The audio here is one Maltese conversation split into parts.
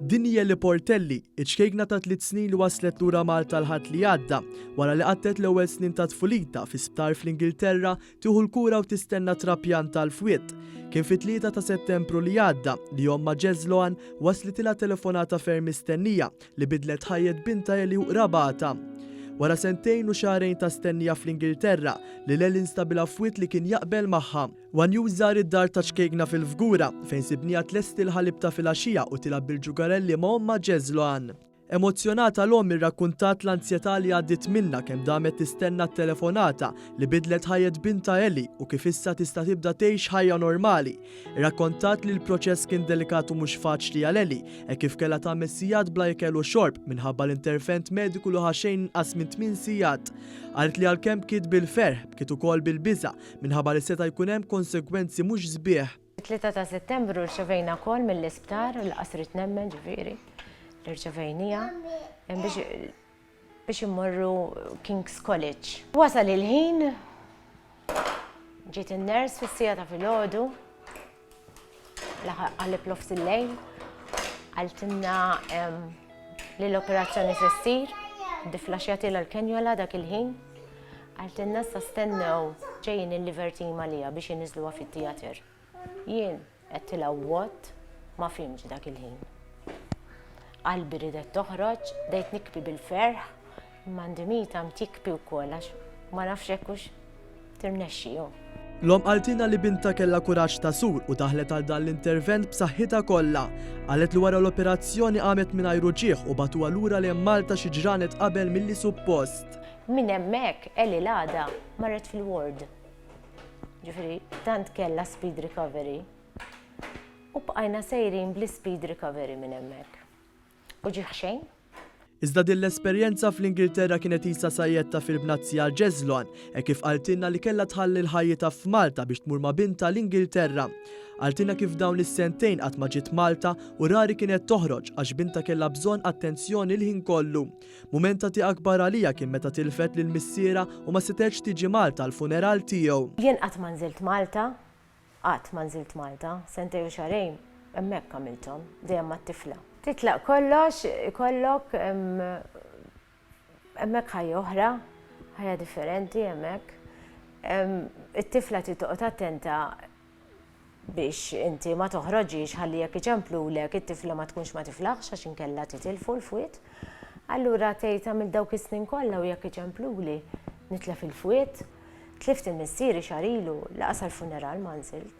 Dinja li Portelli, iċkejkna ta' 3 snin li waslet lura Malta l-ħadd li għadda, wara li qattet l-ewwel snin ta' tfulita fi sptar fl-Ingilterra tieħu l-kura u tistenna trapjan tal-fwiet. Kien fit-3 ta' Settembru li għadda li jom ma' Ġeżloan waslitilha telefonata ferm mistennija li bidlet ħajjet binta li rabata. Wara 2 u xahrejn ta' stennija fl-Ingilterra li l-Ellen stabila fwiet li kien jaqbel magħha. Wan żar id-dar ta' ċkejkna fil-Fgura fejn sibnija tlesti l-ħalib ta' filgħaxija u tilab bil-ġugarelli ma' omma Ġeżloan. Emozjonata l-om irrakkuntat l-ansjetà li għaddit minna kemm damet tistenna t-telefonata li bidlet ħajjet binta Eli u kif issa tista' tibda tgħix ħajja normali. Irrakkontat li l-proċess kien delikatu mhux faċli għal Eli e kif kellha tagħmel sigħat bla ikel u xorb minħabba l-intervent mediku li ħaxejn inqas minn 8 sigħat. Qalet li għalkemm kiet bil-ferħ bkiet ukoll bil-biża' minħabba li seta' jkun hemm konsekwenzi mhux sbieħ. 3 ta' Settembru rċevejna kol mill-isptar l-qasrit nemmen ġifieri. Irċevejnija biex immorru King's College. Wasal il-ħin, ġiet in-ners fis-sija ta' filgħodu, għallib l-ofs il-lejl, għaltinna li l-operazzjoni se ssir, difflaxjatilha l-kenjola dak il-ħin, għaltinna sa stennew ġejjin il-liver team għalija biex jinniżluha fit-tijater. Jien qedtilha wot ma fhimx dak il-ħin. Qalbi ridet toħroġ, dejt nikbi bil-ferħ, m'għandi tikbi wkoll għax ma nafx hekkux tirnexxi jew. L-om qaltina li binta kellha kuraġġ ta' sur u daħlet għal dan l-intervent b'saħħitha kollha. Qalet li wara l-operazzjoni qamet mingħajr ġieħ u batuha lura li hemm Malta xi ġranet qabel milli suppost. Minn hemmhekk Eli l-għada marret fil-ward. Ġifieri tant kellha speed recovery u bqajna sejrin bl-speed recovery minn hemmhekk. U ġieħ xejn? Iżda din l-esperjenza fl-Ingilterra kienet isa sajjetta fil-bnazzija Ġeżloan e kif qaltilna li kellha tħalli l-ħajjita f'Malta biex tmur ma' binta l-Ingilterra. Qaltilna kif dawn is-sentejn qatt ma ġiet Malta u rari kienet toħroġ għax binta kellha bżonn attenzjoni l-ħin kollu. Mumenta ti akbar għalija kien meta tilfet lil missiera u ma setgħetx tiġi Malta l-funeral tiegħu. Jien qatt ma nżilt Malta, sentej u xarejn, hemmhekk għamilthom dejjem mat-tifla. Titlaq kollox, ikollok hemmhekk ħajja oħra, ħajja differenti hemmhekk. It-tifla titoqgħod attenta biex inti ma toħroġix ħalli jekk iġemplulek it-tifla ma tkunx ma tiflaħx għax inkella titilfu l-fwiet. Allura tgħid tagħmel dawk is-snin kollha u jekk iġempluli nitlef il-fwiet, tlift il-missieri xarilu laqas għall-funeral ma nżilt.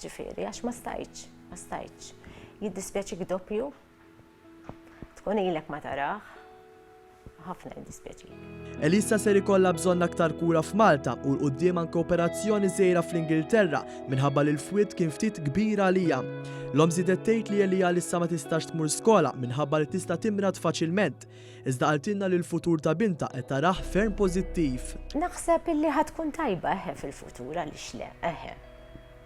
Ġifieri għax ma stajtx. Jiddispjaċik doppju, tkun ilek ma taraħ, ħafna jiddispjaċik. Elissa ser ikollha bżonn aktar kura f'Malta u l-qudiem anke operazzjoni żgħira fl-Ingilterra minħabba li l-fwiet kien ftit kbira għalija. L-om żiedet tgħid li Elija issa ma tistax tmur skola minħabba li tista' timrad faċilment. Iżda qaltilna li l-futur ta' binta qed taraħ ferm pożittiv. Naħseb illi ħatkun tajba fil-futur għaliex le,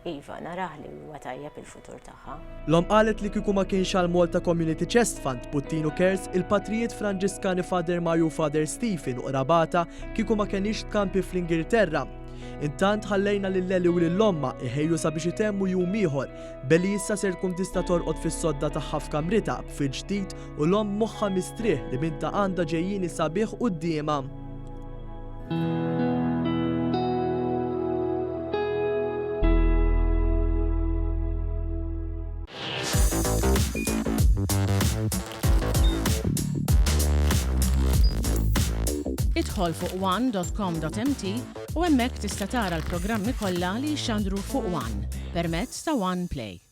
Iva, naraħ li huwa tajjeb il-futur tagħha. L-om qalet li kieku ma kienx għal Malta Community Chest Fund Puttino Cares, il-patrijiet Franġiskani Father Mario u Father Stephen u Rabata kieku ma kienx tkampi fl-Ingilterra. Intant ħallejna lil-Eli u lill-omma iħejju sabiex itemmu jum ieħor belli issa ser tkun tista' torqod fis-sodda tagħha f'kamrita b'fil ġdid u l-omm moħħha mistrieħ li binta għandha ġejjieni sabiħ qudiemha. Idħol fuq one.com.mt u hemmhekk tista' tara l-programmi kollha li jxandru fuq One permezz ta' One Play.